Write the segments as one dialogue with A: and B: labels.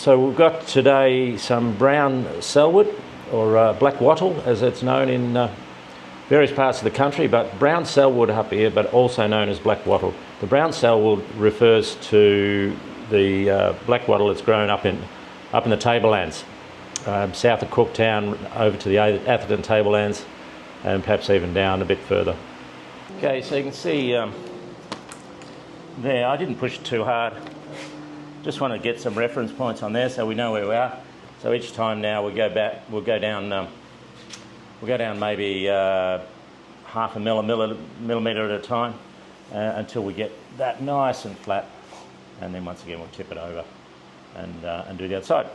A: So we've got today some brown cellwood, or black wattle as it's known in various parts of the country, but brown cellwood up here, but also known as black wattle. The brown cellwood refers to the black wattle that's grown up in the tablelands, south of Cooktown over to the Atherton tablelands, and perhaps even down a bit further. Okay, so you can see there, I didn't push it too hard. Just want to get some reference points on there so we know where we are. So each time now we'll go down maybe half a millimetre at a time until we get that nice and flat, and then once again we'll tip it over and do the other side.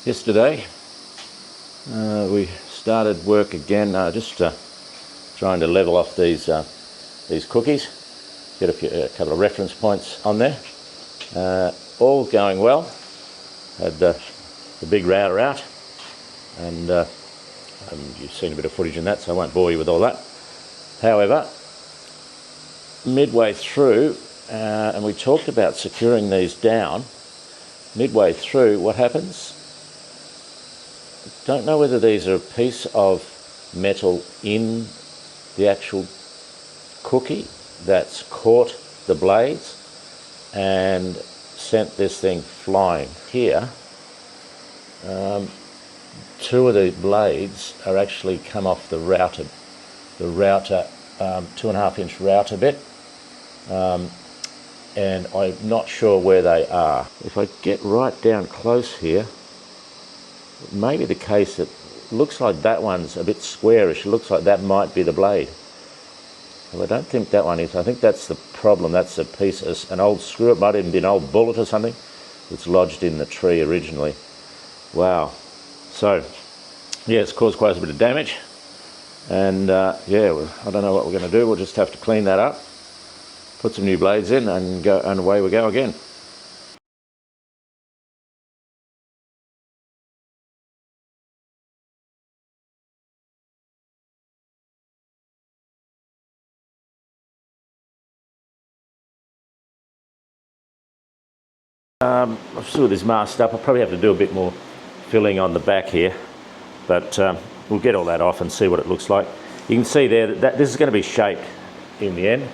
A: Yesterday we started work again, just trying to level off these cookies, get a couple of reference points on there. All going well. Had the big router out, and you've seen a bit of footage in that, so I won't bore you with all that. However, midway through, and we talked about securing these down, midway through, what happens? Don't know whether these are a piece of metal in the actual cookie that's caught the blades and sent this thing flying. Here, two of the blades are actually come off the router 2.5 inch router bit, and I'm not sure where they are. If I get right down close here, it may be the case that it looks like that one's a bit squarish. It looks like that might be the blade. Well, I don't think that one is. I think that's the problem. That's a piece of an old screw. It might even be an old bullet or something that's lodged in the tree originally. Wow. So, yeah, it's caused quite a bit of damage. And yeah, well, I don't know what we're going to do. We'll just have to clean that up, put some new blades in, and go, and away we go again. I've still got this masked up. I'll probably have to do a bit more filling on the back here, but we'll get all that off and see what it looks like. You can see there that this is going to be shaped in the end.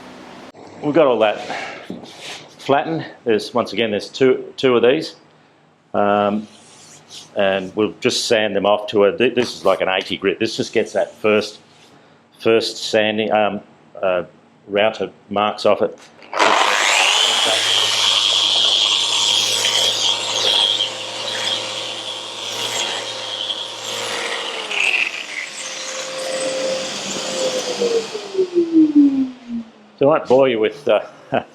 A: We've got all that flattened. Once again, there's two of these, and we'll just sand them off to this is like an 80 grit. This just gets that first sanding router marks off it. So I won't bore you with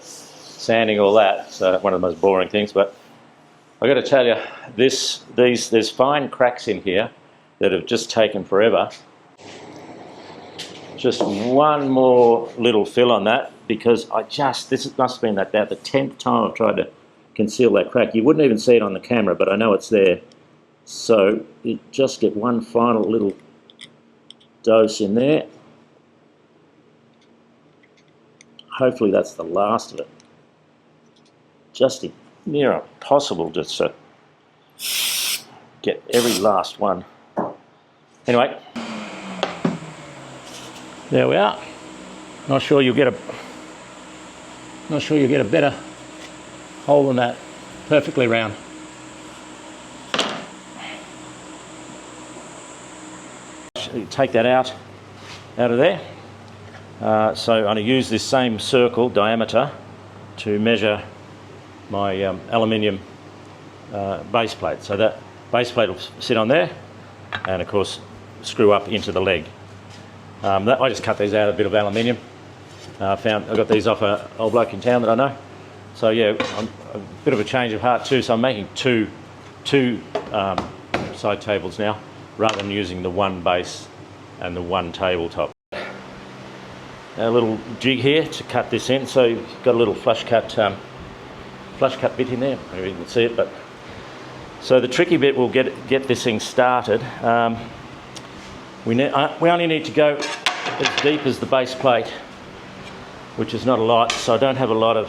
A: sanding all that. It's one of the most boring things, but I've got to tell you, there's fine cracks in here that have just taken forever. Just one more little fill on that, because this must have been about the 10th time I've tried to conceal that crack. You wouldn't even see it on the camera, but I know it's there. So you just get one final little dose in there. Hopefully that's the last of it. Just near impossible just to get every last one. Anyway, there we are. Not sure you'll get a better hole than that. Perfectly round. Take that out of there. So I'm going to use this same circle diameter to measure my aluminium base plate. So that base plate will sit on there, and of course screw up into the leg. I just cut these out of a bit of aluminium. I got these off an old bloke in town that I know. So yeah, a bit of a change of heart too. So I'm making two side tables now, rather than using the one base and the one tabletop. A little jig here to cut this in, so you've got a little flush cut bit in there. Maybe you can see it, but so the tricky bit will get this thing started. We only need to go as deep as the base plate, which is not a lot, so I don't have a lot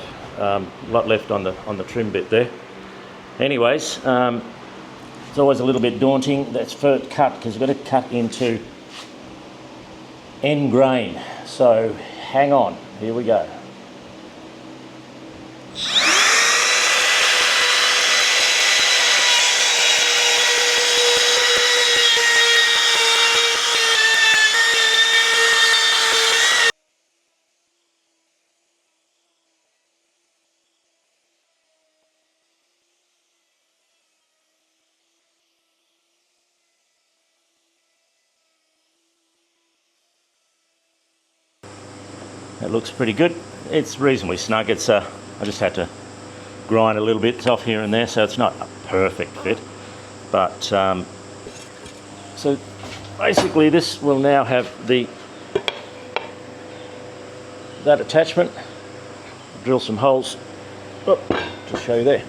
A: left on the trim bit there. Anyways, It's always a little bit daunting. That's first cut, because you've got to cut into end grain. So hang on, here we go. That looks pretty good. It's reasonably snug. It's I just had to grind a little bit off here and there, so it's not a perfect fit. But so basically, this will now have that attachment. Drill some holes. Oh, just show you there.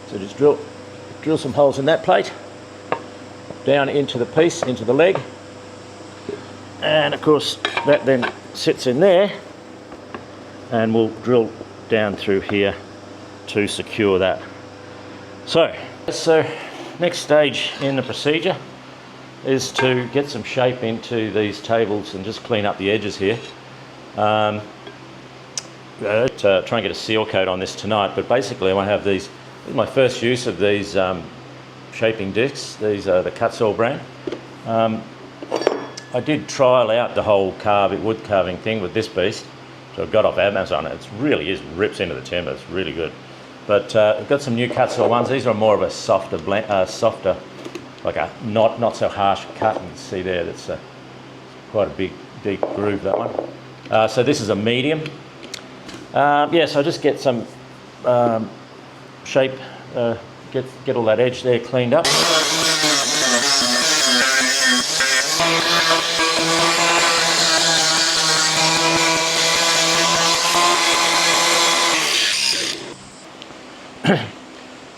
A: So just drill some holes in that plate, down into the piece, into the leg, and of course that then sits in there, and we'll drill down through here to secure that. So next stage in the procedure is to get some shape into these tables and just clean up the edges here. To try and get a seal coat on this tonight, but basically I want to have these. This is my first use of these shaping discs. These are the Kutzall brand. I did trial out the whole wood carving thing with this beast, so I got off Amazon. It really rips into the timber. It's really good. But I've got some new Kutzall ones. These are more of a softer, like a not so harsh cut. You can see there, that's quite a big, deep groove, that one. So this is a medium. Yeah, so just get some shape, get all that edge there cleaned up.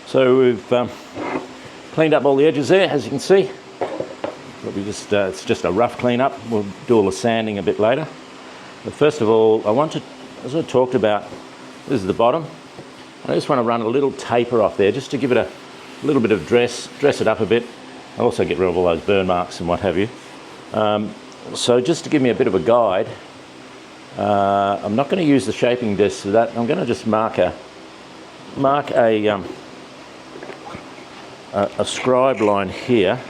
A: So we've cleaned up all the edges there, as you can see. Probably just it's just a rough clean up. We'll do all the sanding a bit later. But first of all, as I talked about, this is the bottom. I just want to run a little taper off there, just to give it a little bit of dress it up a bit. I also get rid of all those burn marks and what have you. So just to give me a bit of a guide, I'm not going to use the shaping disc for that. I'm going to just mark a scribe line here,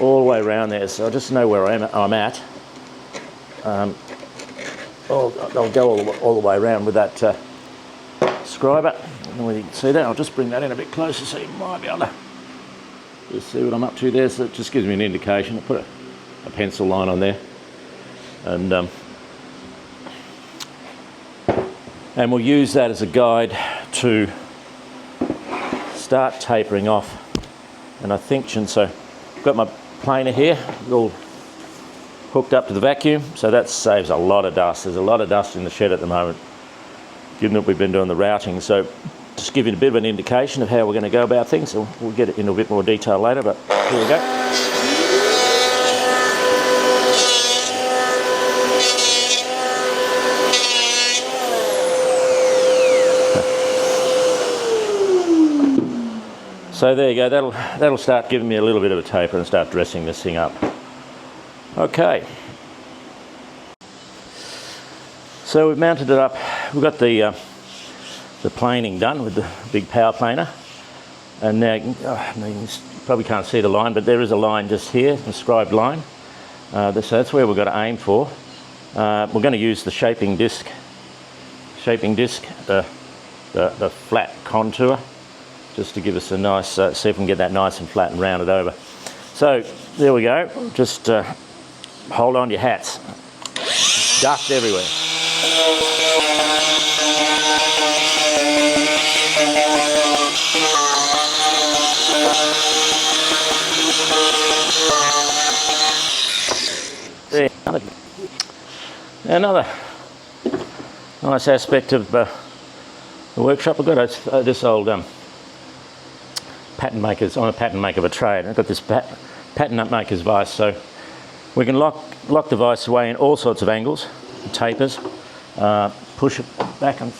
A: all the way around there, so I just know where I'm at. I'll go all the way around with that scriber. I don't know whether you can see that. I'll just bring that in a bit closer so you might be able to just see what I'm up to there. So it just gives me an indication. I'll put a pencil line on there, and we'll use that as a guide to start tapering off. And I think, so I've got my planer here, all hooked up to the vacuum, so that saves a lot of dust. There's a lot of dust in the shed at the moment, given that we've been doing the routing. So just give you a bit of an indication of how we're going to go about things. So we'll get into a bit more detail later, but here we go. So there you go, that'll start giving me a little bit of a taper and start dressing this thing up. Okay. So we've mounted it up. We've got the planing done with the big power planer. And now, you probably can't see the line, but there is a line just here, a scribed line. So that's where we've got to aim for. We're going to use the shaping disc, the flat contour, just to give us a nice, see if we can get that nice and flat and rounded over. So there we go. Just hold on to your hats. Dust everywhere. There. Another nice aspect of the workshop. I've got this old pattern makers, I'm a pattern maker of a trade. I've got this pattern maker's vise, so we can lock the vise away in all sorts of angles, tapers, push it back and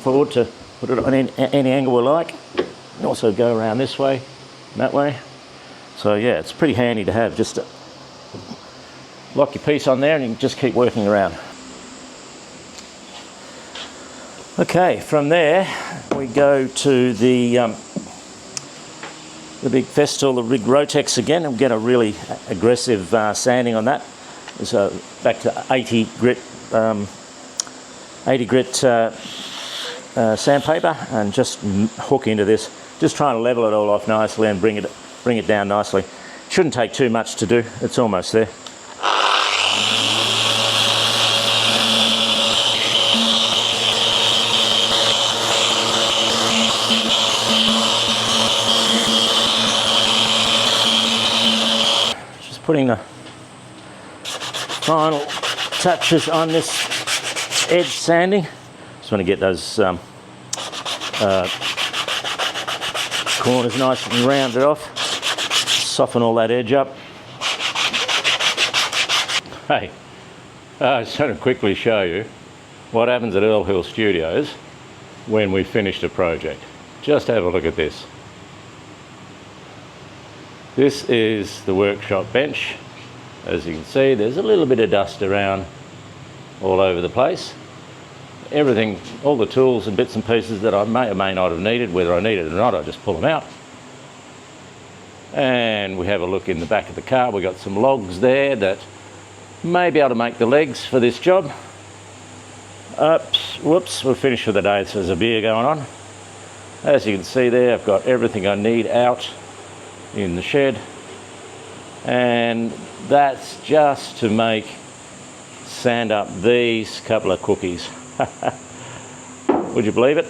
A: forward to put it on any angle we like. And also go around this way, that way. So yeah, it's pretty handy to have. Just lock your piece on there and you can just keep working around. Okay, from there we go to the big Festool, the big Rotex again, and get a really aggressive sanding on that. So back to 80 grit sandpaper, and just hook into this. Just trying to level it all off nicely and bring it down nicely. Shouldn't take too much to do. It's almost there. Just putting the final touches on this edge sanding. Just want to get those corners nice and rounded off, soften all that edge up. Hey, I just want to quickly show you what happens at Earl Hill Studios when we finished a project. Just have a look at this. This is the workshop bench. As you can see, there's a little bit of dust around all over the place. Everything, all the tools and bits and pieces that I may or may not have needed, whether I need it or not, I just pull them out. And we have a look in the back of the car. We've got some logs there that may be able to make the legs for this job. Oops, whoops, we're finished for the day, so there's a beer going on. As you can see there, I've got everything I need out in the shed. And that's just to sand up these couple of cookies. Would you believe it?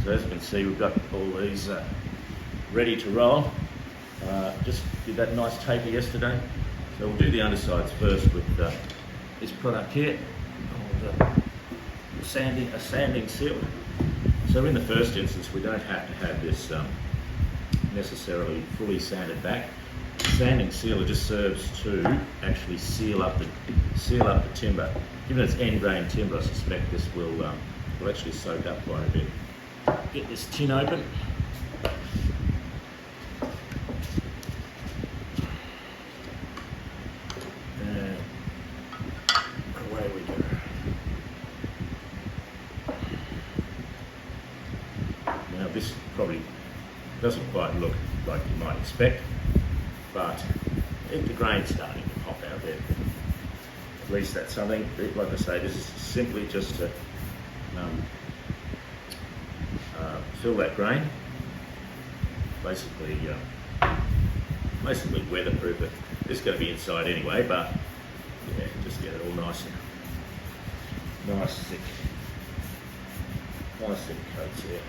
A: So as you can see, we've got all these ready to roll. Just did that nice taper yesterday. So we'll do the undersides first with this product here, called a sanding seal. So in the first instance, we don't have to have this necessarily fully sanded back. Sanding sealer just serves to actually seal up the timber. Given it's end grain timber, I suspect this will actually soak up quite a bit. Get this tin open. And away we go. Now this probably doesn't quite look like you might expect, but I think the grain's starting to pop out there. At least that's something. Like I say, this is simply just to fill that grain. Basically weatherproof it. It's going to be inside anyway, but yeah, just get it all nice thick coats here.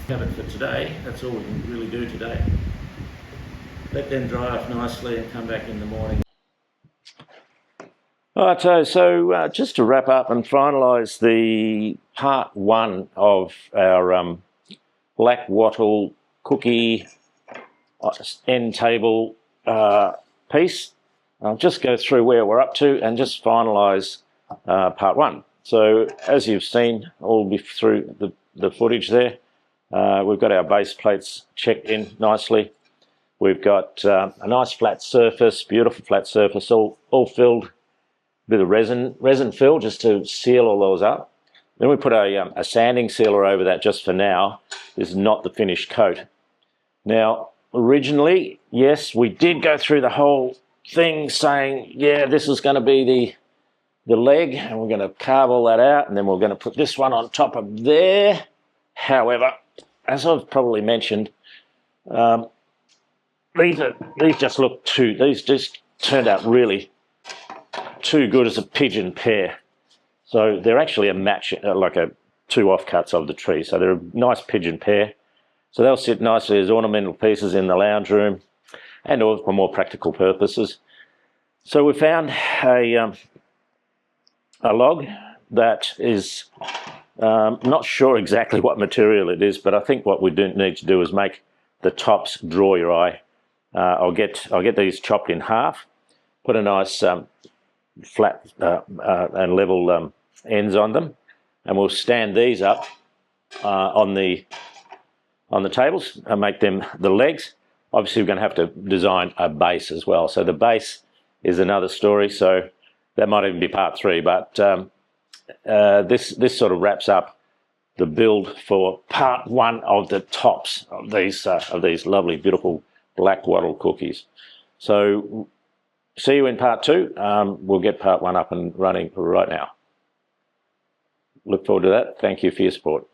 A: Covered for today. That's all we can really do today. Let them dry off nicely and come back in the morning. Alright, so just to wrap up and finalise the part one of our Black Wattle Cookie end table piece, I'll just go through where we're up to and just finalise part one. So as you've seen, all be through the footage there. We've got our base plates checked in nicely. We've got a nice flat surface, beautiful flat surface, all filled with a resin fill just to seal all those up. Then we put a sanding sealer over that just for now. This is not the finished coat. Now, originally, yes, we did go through the whole thing saying, yeah, this is going to be the leg, and we're going to carve all that out, and then we're going to put this one on top of there. However, as I've probably mentioned, these just turned out really too good as a pigeon pair. So they're actually a match, like two offcuts of the tree. So they're a nice pigeon pair. So they'll sit nicely as ornamental pieces in the lounge room and or for more practical purposes. So we found a log that is not sure exactly what material it is, but I think what we do need to do is make the tops draw your eye. I'll get these chopped in half, put a nice flat and level ends on them, and we'll stand these up on the tables and make them the legs. Obviously, we're going to have to design a base as well. So the base is another story. So that might even be part 3. But this sort of wraps up the build for part 1 of the tops of these lovely, beautiful Black Wattle cookies. So see you in part 2. We'll get part 1 up and running right now. Look forward to that. Thank you for your support.